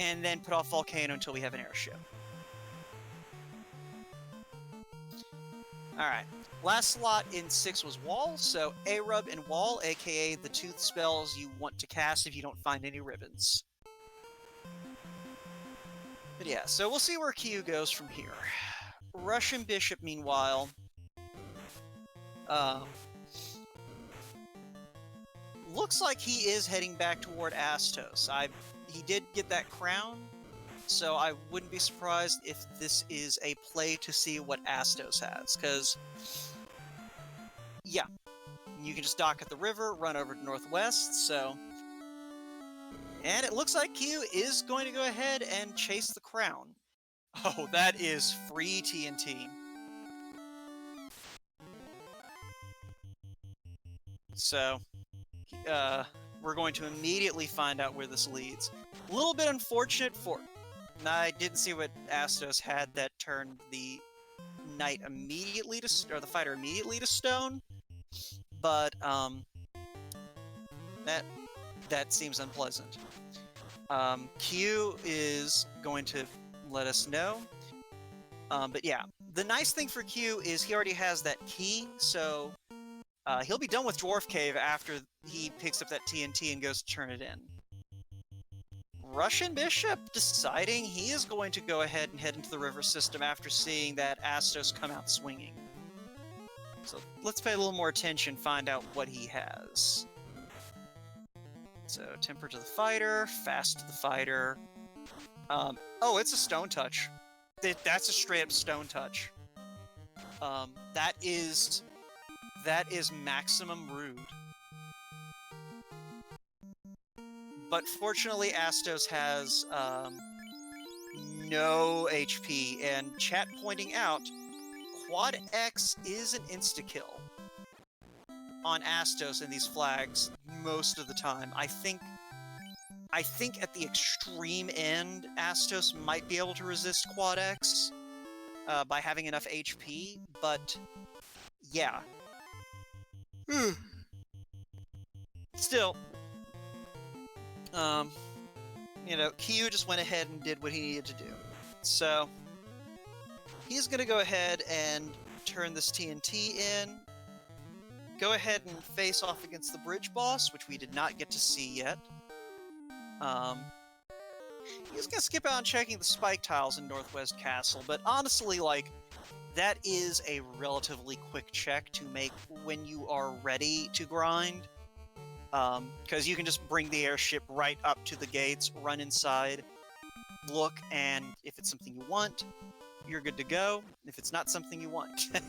and then put off Volcano until we have an airship. Alright. Last slot in 6 was Wall, so A-Rub and Wall, aka the 2 spells you want to cast if you don't find any ribbons. But yeah, so we'll see where Q goes from here. Russian Bishop, meanwhile, Um, looks like he is heading back toward Astos. He did get that crown, so I wouldn't be surprised if this is a play to see what Astos has, because, yeah, you can just dock at the river, run over to Northwest, so... And it looks like Q is going to go ahead and chase the crown. Oh, that is free TNT. So, we're going to immediately find out where this leads. A little bit unfortunate for... I didn't see what Astos had that turned the knight immediately to... or the fighter immediately to stone. But, that seems unpleasant. Q is going to let us know. But yeah, the nice thing for Q is he already has that key, so he'll be done with Dwarf Cave after he picks up that TNT and goes to turn it in. Russian Bishop deciding he is going to go ahead and head into the river system after seeing that Astos come out swinging. So let's pay a little more attention, find out what he has. So, temper to the fighter, fast to the fighter. Oh, it's a stone touch. That's a straight-up stone touch. That is maximum rude. But fortunately, Astos has no HP, and chat pointing out, Quad X is an insta-kill on Astos in these flags most of the time. I think at the extreme end, Astos might be able to resist Quad X by having enough HP, but yeah. Still, you know, Kyu just went ahead and did what he needed to do. So, he's gonna go ahead and turn this TNT in, go ahead and face off against the bridge boss, which we did not get to see yet. He's gonna skip out on checking the spike tiles in Northwest Castle, but honestly, like, that is a relatively quick check to make when you are ready to grind. Because you can just bring the airship right up to the gates, run inside, look, and if it's something you want, you're good to go. If it's not something you want. Would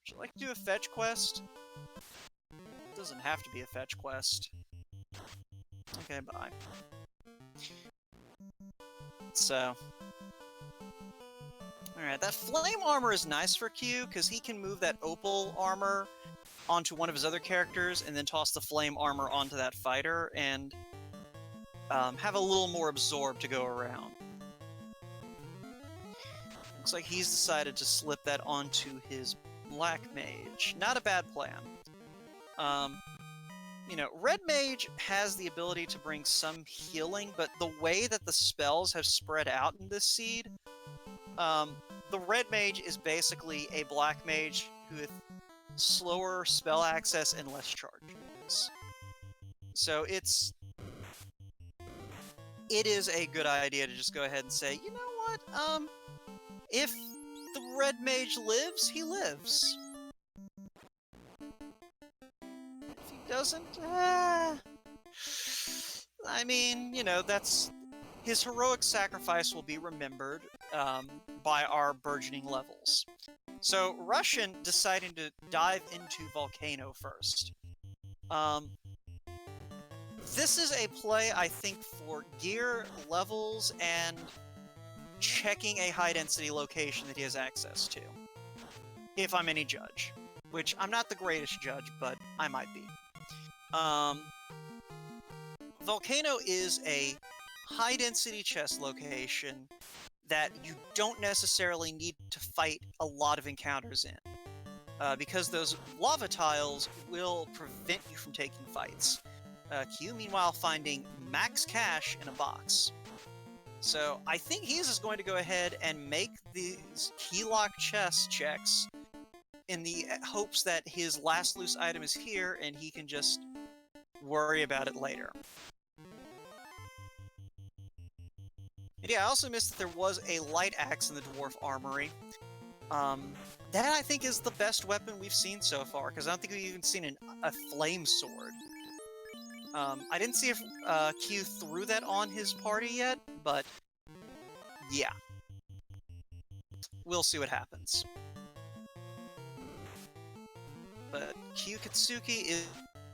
you like to do a fetch quest? It doesn't have to be a fetch quest. Okay, bye. So... Alright, that flame armor is nice for Q, because he can move that opal armor onto one of his other characters, and then toss the flame armor onto that fighter, and have a little more absorb to go around. Looks like he's decided to slip that onto his black mage. Not a bad plan. You know, red mage has the ability to bring some healing, but the way that the spells have spread out in this seed, the red mage is basically a black mage with slower spell access and less charges. So it is a good idea to just go ahead and say, you know what, if the red mage lives, he lives. If he doesn't, I mean, you know, that's... His heroic sacrifice will be remembered by our burgeoning levels. So, Russian deciding to dive into Volcano first. This is a play, I think, for gear, levels, and checking a high-density location that he has access to. If I'm any judge. Which, I'm not the greatest judge, but I might be. Volcano is a high-density chest location that you don't necessarily need to fight a lot of encounters in. Because those lava tiles will prevent you from taking fights. Q, meanwhile, finding max cash in a box. So, I think he's just going to go ahead and make these key lock chest checks in the hopes that his last loose item is here and he can just worry about it later. And yeah, I also missed that there was a light axe in the Dwarf Armory. That I think is the best weapon we've seen so far, because I don't think we've even seen a flame sword. I didn't see if Q threw that on his party yet, but yeah. We'll see what happens. But Kyuketsuki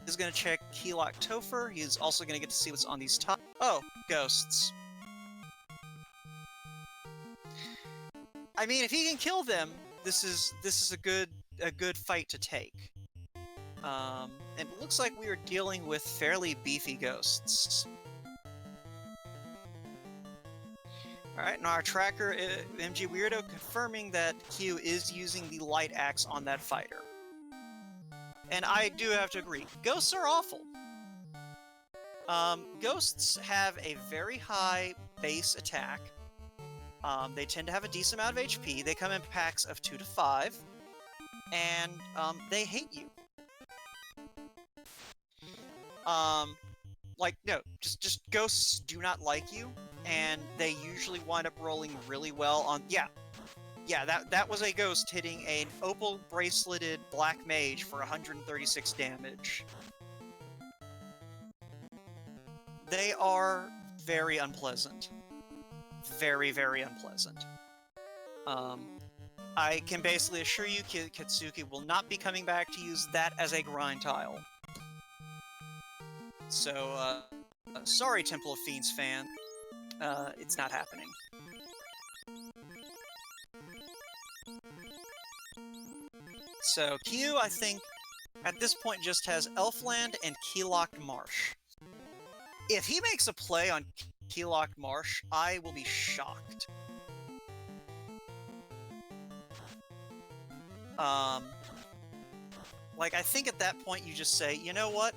is going to check Keylock Topher. He's also going to get to see what's on these top. Oh, ghosts. I mean, if he can kill them, this is a good fight to take. And it looks like we are dealing with fairly beefy ghosts. Alright, and our tracker, MG Weirdo, confirming that Q is using the light axe on that fighter. And I do have to agree, ghosts are awful. Ghosts have a very high base attack. They tend to have a decent amount of HP. They come in packs of 2 to 5. And they hate you. No, just ghosts do not like you, and they usually wind up rolling really well on... Yeah, that was a ghost hitting an opal braceleted black mage for 136 damage. They are very unpleasant. Very, very unpleasant. I can basically assure you Kyuketsuki will not be coming back to use that as a grind tile. So, sorry Temple of Fiends fan. It's not happening. So, Q, I think, at this point just has Elfland and Keylocked Marsh. If he makes a play on Keylocked Marsh, I will be shocked. I think at that point you just say, you know what?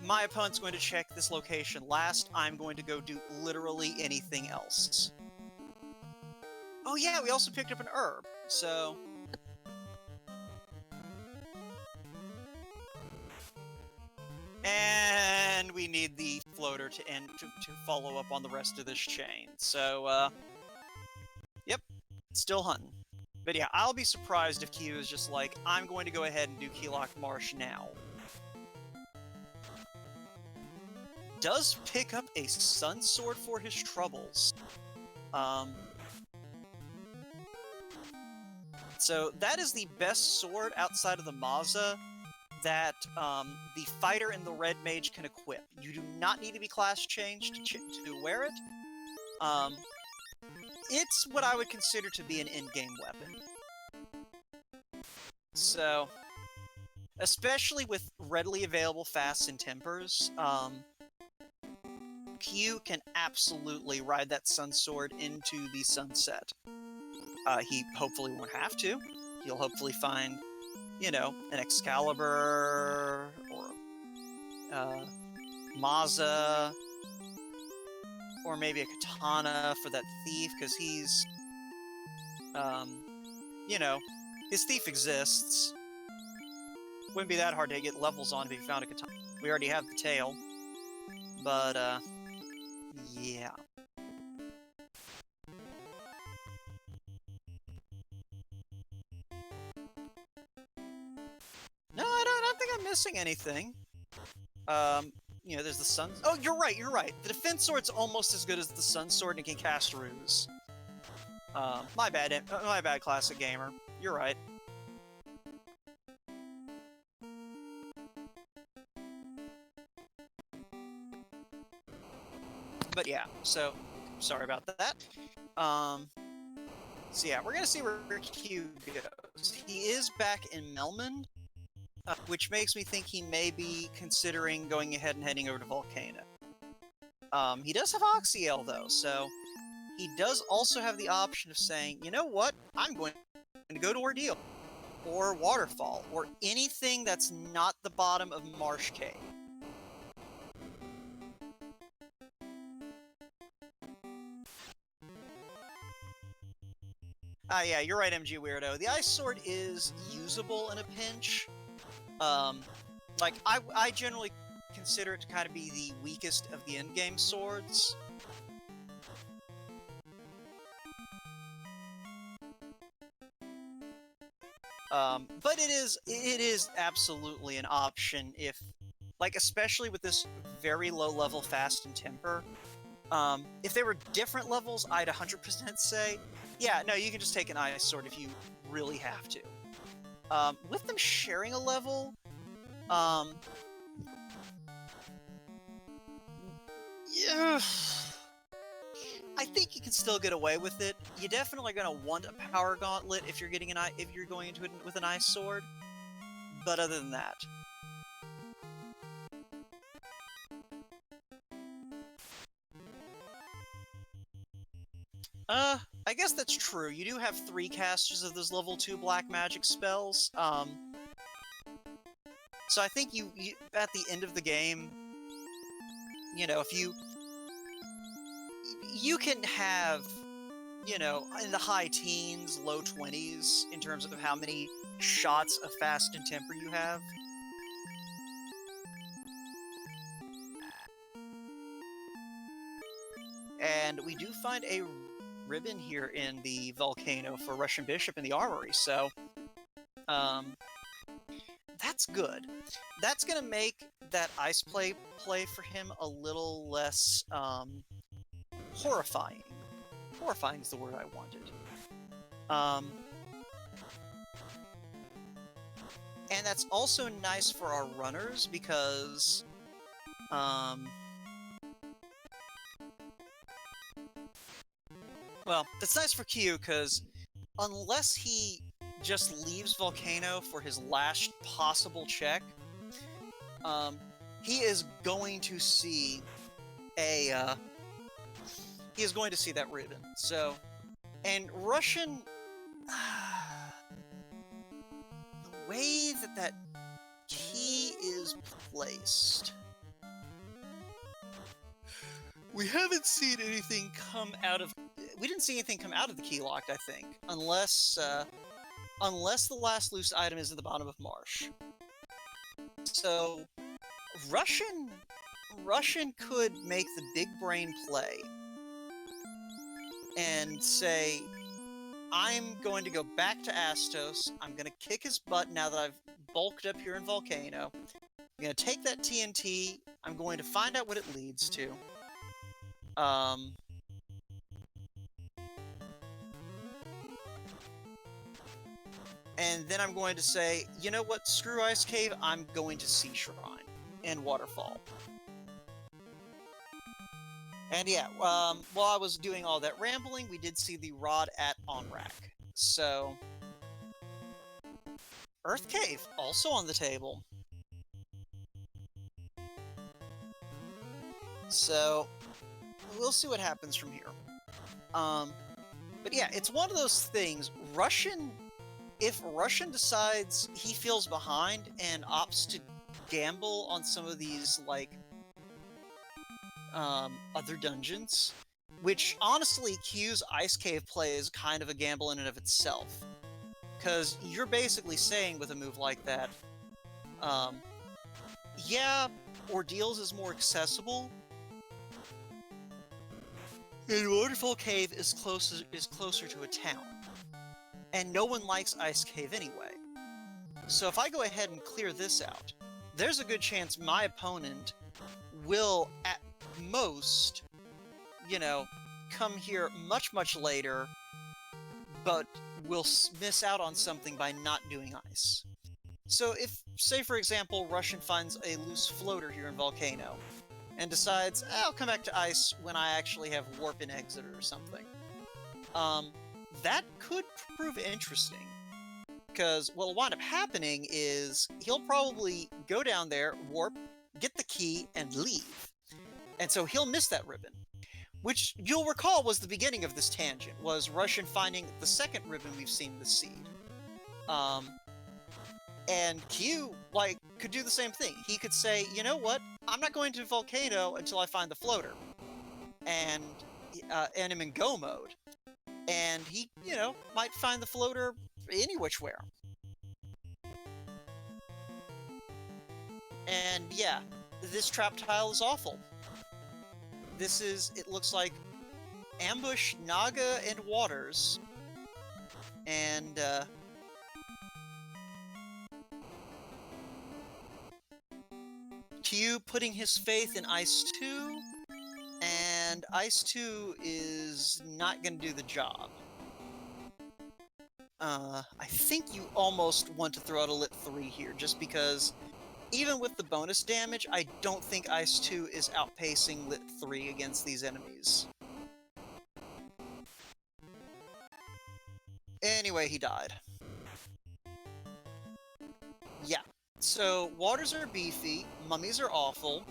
My opponent's going to check this location last, I'm going to go do literally anything else. Oh yeah, we also picked up an herb, so... And we need the floater to end to follow up on the rest of this chain. So, yep, still hunting. But yeah, I'll be surprised if Q is just like, I'm going to go ahead and do Keylock Marsh now. Does pick up a Sun Sword for his troubles. So that is the best sword outside of the Maza that the fighter and the red mage can equip. You do not need to be class changed to wear it. It's what I would consider to be an in-game weapon. So, especially with readily available fasts and tempers, Q can absolutely ride that Sun Sword into the sunset. He hopefully won't have to. He'll hopefully find, you know, an Excalibur, or Maza, or maybe a Katana for that Thief, because he's, you know, his Thief exists. Wouldn't be that hard to get levels on if he found a Katana. We already have the tail. But, yeah. No, I don't think I'm missing anything. You know, there's the Sun... Oh, you're right. The Defense Sword's almost as good as the Sun Sword and it can cast Ruse. My bad, Classic Gamer. You're right. But yeah, so, sorry about that. So yeah, we're gonna see where Q goes. He is back in Melmond, which makes me think he may be considering going ahead and heading over to Volcano. He does have Oxyale, though, so he does also have the option of saying, you know what, I'm going to go to Ordeal, or Waterfall, or anything that's not the bottom of Marsh Cave. Yeah, you're right, MG Weirdo. The Ice Sword is usable in a pinch. I generally consider it to kind of be the weakest of the endgame swords. But it is absolutely an option if, like, especially with this very low level fast and temper. If they were different levels, I'd 100% say, yeah, no, you can just take an ice sword if you really have to. With them sharing a level, yeah, I think you can still get away with it. You're definitely gonna want a power gauntlet if you're getting if you're going into it with an ice sword. But other than that, I guess that's true. You do have 3 casters of those level 2 black magic spells. So I think you at the end of the game, you know, if you can have, you know, in the high teens, low 20s in terms of how many shots of fast and temper you have. And we do find a ribbon here in the volcano for Russian Bishop in the armory, so that's good. That's gonna make that ice play for him a little less horrifying. Horrifying is the word I wanted. And that's also nice for our runners because well, that's nice for Q because unless he just leaves Volcano for his last possible check, he is going to see a he is going to see that ribbon. So, and Russian, the way that key is placed, we haven't seen anything come out of. We didn't see anything come out of the key lock, I think, unless the last loose item is at the bottom of Marsh. So, Russian could make the big brain play and say, I'm going to go back to Astos, I'm going to kick his butt now that I've bulked up here in Volcano, I'm going to take that TNT, I'm going to find out what it leads to. And then I'm going to say, you know what, screw Ice Cave, I'm going to Sea Shrine and Waterfall. And yeah, while I was doing all that rambling, we did see the rod at Onrak. So, Earth Cave, also on the table. So, we'll see what happens from here. But yeah, it's one of those things, if Russian decides he feels behind and opts to gamble on some of these, like, other dungeons, which, honestly, Q's Ice Cave play is kind of a gamble in and of itself. Because you're basically saying with a move like that, yeah, Ordeals is more accessible, and Waterfall Cave is closer to a town. And no one likes Ice Cave anyway. So if I go ahead and clear this out, there's a good chance my opponent will, at most, you know, come here much, much later, but will miss out on something by not doing ice. So if, say for example, Russian finds a loose floater here in Volcano, and decides, I'll come back to ice when I actually have warp and exit or something, that could prove interesting. Because what'll wind up happening is he'll probably go down there, warp, get the key, and leave. And so he'll miss that ribbon. Which, you'll recall, was the beginning of this tangent, was Russian finding the second ribbon we've seen this seed. And Q, like, could do the same thing. He could say, you know what, I'm not going to Volcano until I find the floater. And him in go mode. And he, you know, might find the floater any which where. And yeah, this trap tile is awful. This is, it looks like ambush Naga and Waters. And Q putting his faith in Ice 2, and Ice 2 is not going to do the job. I think you almost want to throw out a Lit 3 here, just because even with the bonus damage, I don't think Ice 2 is outpacing Lit 3 against these enemies. Anyway, he died. Yeah. So, waters are beefy, mummies are awful.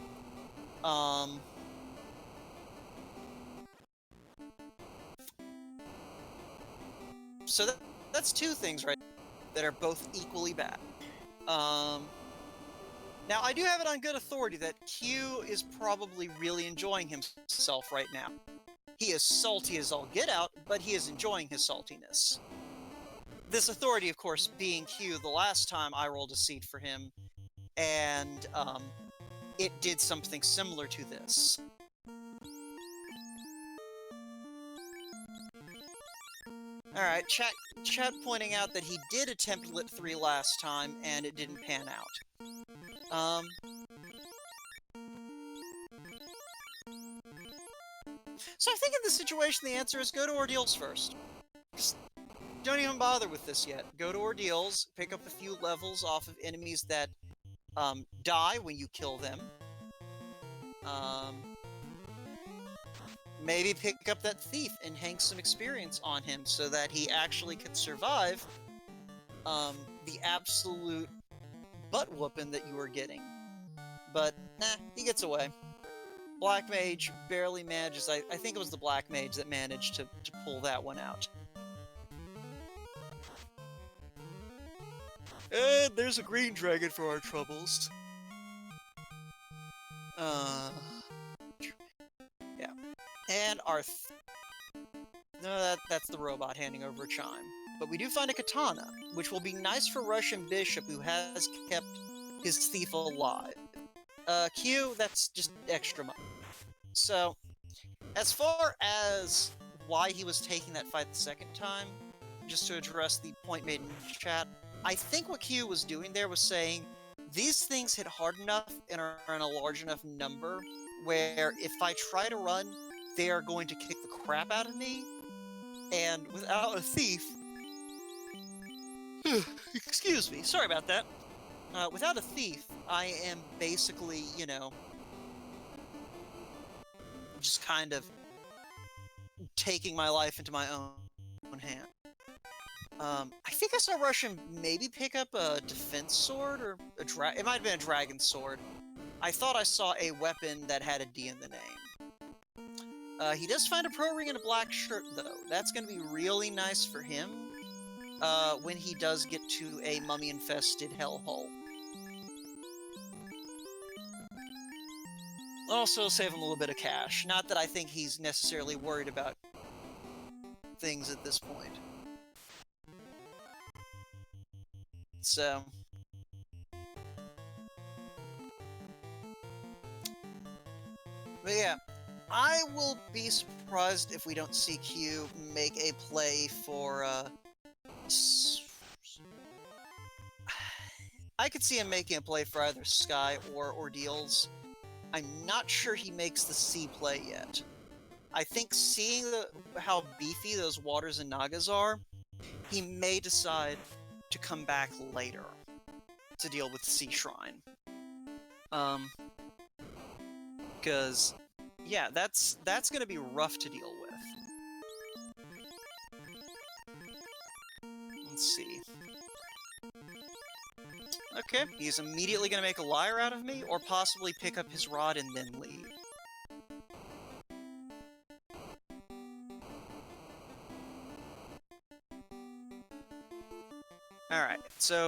So that's two things right that are both equally bad. Now, I do have it on good authority that Q is probably really enjoying himself right now. He is salty as all get out, but he is enjoying his saltiness. This authority, of course, being Q the last time I rolled a seed for him, and it did something similar to this. Alright, chat pointing out that he did attempt Lit 3 last time, and it didn't pan out. So I think in this situation the answer is go to Ordeals first. Just don't even bother with this yet. Go to Ordeals, pick up a few levels off of enemies that die when you kill them. Maybe pick up that thief and hang some experience on him so that he actually can survive the absolute butt-whooping that you are getting. But, nah, he gets away. Black Mage barely manages. I think it was the Black Mage that managed to pull that one out. And there's a green dragon for our troubles. Yeah. And our... No, that's the robot handing over a chime. But we do find a katana, which will be nice for Russian Bishop, who has kept his thief alive. Q, that's just extra money. So, as far as why he was taking that fight the second time, just to address the point made in chat, I think what Q was doing there was saying, these things hit hard enough and are in a large enough number where if I try to run, they are going to kick the crap out of me, and without a thief... Excuse me, sorry about that. Without a thief, I am basically, you know, just kind of taking my life into my own hand. I think I saw Russian maybe pick up a defense sword, or it might have been a dragon sword. I thought I saw a weapon that had a D in the name. He does find a pro ring and a black shirt, though. That's going to be really nice for him when he does get to a mummy-infested hellhole. Also save him a little bit of cash. Not that I think he's necessarily worried about things at this point. So... But yeah, I will be surprised if we don't see Q make a play for, I could see him making a play for either Sky or Ordeals. I'm not sure he makes the C play yet. I think seeing how beefy those Waters and Nagas are, he may decide to come back later to deal with C Shrine. Because, yeah, that's gonna be rough to deal with. Let's see. Okay, he's immediately gonna make a liar out of me, or possibly pick up his rod and then leave. Alright, so